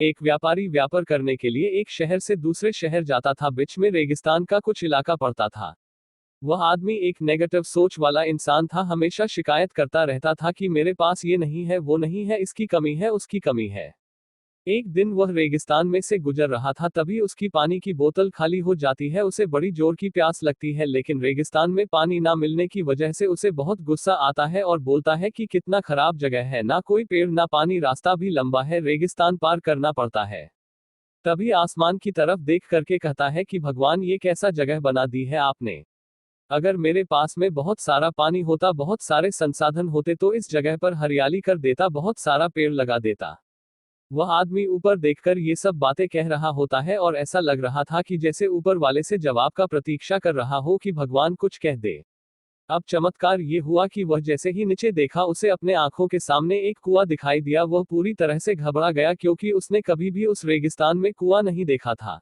एक व्यापारी व्यापार करने के लिए एक शहर से दूसरे शहर जाता था। बीच में रेगिस्तान का कुछ इलाका पड़ता था। वह आदमी एक नेगेटिव सोच वाला इंसान था। हमेशा शिकायत करता रहता था कि मेरे पास ये नहीं है, वो नहीं है, इसकी कमी है, उसकी कमी है। एक दिन वह रेगिस्तान में से गुजर रहा था, तभी उसकी पानी की बोतल खाली हो जाती है। उसे बड़ी जोर की प्यास लगती है, लेकिन रेगिस्तान में पानी ना मिलने की वजह से उसे बहुत गुस्सा आता है और बोलता है कि कितना खराब जगह है, ना कोई पेड़ ना पानी, रास्ता भी लंबा है, रेगिस्तान पार करना पड़ता है। तभी आसमान की तरफ देख करके कहता है कि भगवान, ये कैसा जगह बना दी है आपने। अगर मेरे पास में बहुत सारा पानी होता, बहुत सारे संसाधन होते, तो इस जगह पर हरियाली कर देता, बहुत सारा पेड़ लगा देता। वह आदमी ऊपर देखकर ये सब बातें कह रहा होता है और ऐसा लग रहा था कि जैसे ऊपर वाले से जवाब का प्रतीक्षा कर रहा हो कि भगवान कुछ कह दे। अब चमत्कार ये हुआ कि वह जैसे ही नीचे देखा, उसे अपने आंखों के सामने एक कुआं दिखाई दिया। वह पूरी तरह से घबरा गया, क्योंकि उसने कभी भी उस रेगिस्तान में कुआं नहीं देखा था।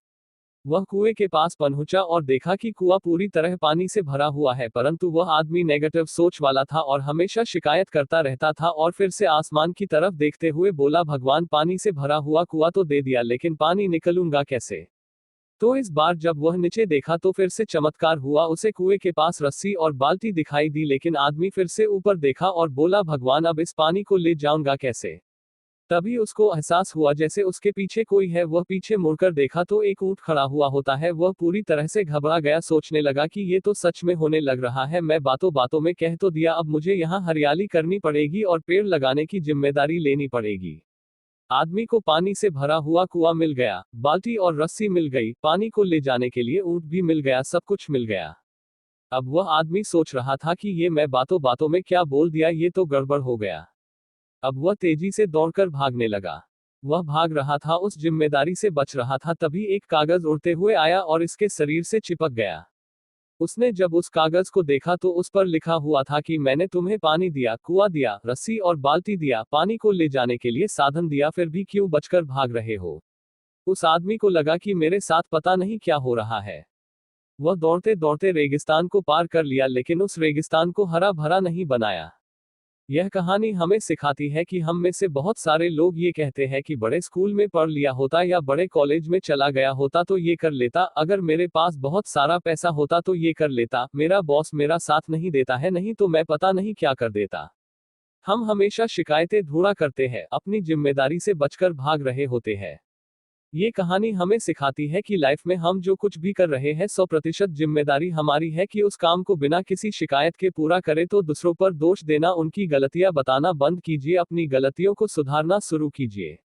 वह कुएं के पास पहुंचा और देखा कि कुआं पूरी तरह पानी से भरा हुआ है, परंतु वह आदमी नेगेटिव सोच वाला था और हमेशा शिकायत करता रहता था। और फिर से आसमान की तरफ देखते हुए बोला, भगवान, पानी से भरा हुआ कुआं तो दे दिया, लेकिन पानी निकलूंगा कैसे। तो इस बार जब वह नीचे देखा तो फिर से चमत्कार हुआ। उसे कुएं के पास रस्सी और बाल्टी दिखाई दी, लेकिन आदमी फिर से ऊपर देखा और बोला, भगवान, अब इस पानी को ले जाऊंगा कैसे। तभी उसको एहसास हुआ जैसे उसके पीछे कोई है। वह पीछे मुड़कर देखा तो एक ऊंट खड़ा हुआ होता है। वह पूरी तरह से घबरा गया, सोचने लगा कि ये तो सच में होने लग रहा है। मैं बातों बातों में कह तो दिया, अब मुझे यहाँ हरियाली करनी पड़ेगी और पेड़ लगाने की जिम्मेदारी लेनी पड़ेगी। आदमी को पानी से भरा हुआ कुआं मिल गया, बाल्टी और रस्सी मिल गई, पानी को ले जाने के लिए ऊंट भी मिल गया, सब कुछ मिल गया। अब वह आदमी सोच रहा था कि ये मैं बातों बातों में क्या बोल दिया, ये तो गड़बड़ हो गया। अब वह तेजी से दौड़कर भागने लगा। वह भाग रहा था, उस जिम्मेदारी से बच रहा था। तभी एक कागज उड़ते हुए आया और इसके शरीर से चिपक गया। उसने जब उस कागज को देखा तो उस पर लिखा हुआ था कि मैंने तुम्हें पानी दिया, कुआं दिया, रस्सी और बाल्टी दिया, पानी को ले जाने के लिए साधन दिया, फिर भी क्यों बचकर भाग रहे हो। उस आदमी को लगा कि मेरे साथ पता नहीं क्या हो रहा है। वह दौड़ते दौड़ते रेगिस्तान को पार कर लिया, लेकिन उस रेगिस्तान को हरा भरा नहीं बनाया। यह कहानी हमें सिखाती है कि हम में से बहुत सारे लोग ये कहते हैं कि बड़े स्कूल में पढ़ लिया होता या बड़े कॉलेज में चला गया होता तो ये कर लेता, अगर मेरे पास बहुत सारा पैसा होता तो ये कर लेता, मेरा बॉस मेरा साथ नहीं देता है, नहीं तो मैं पता नहीं क्या कर देता। हम हमेशा शिकायतें ढूंढा करते हैं, अपनी जिम्मेदारी से बचकर भाग रहे होते हैं। ये कहानी हमें सिखाती है कि लाइफ में हम जो कुछ भी कर रहे हैं, 100% जिम्मेदारी हमारी है कि उस काम को बिना किसी शिकायत के पूरा करें। तो दूसरों पर दोष देना, उनकी गलतियां बताना बंद कीजिए, अपनी गलतियों को सुधारना शुरू कीजिए।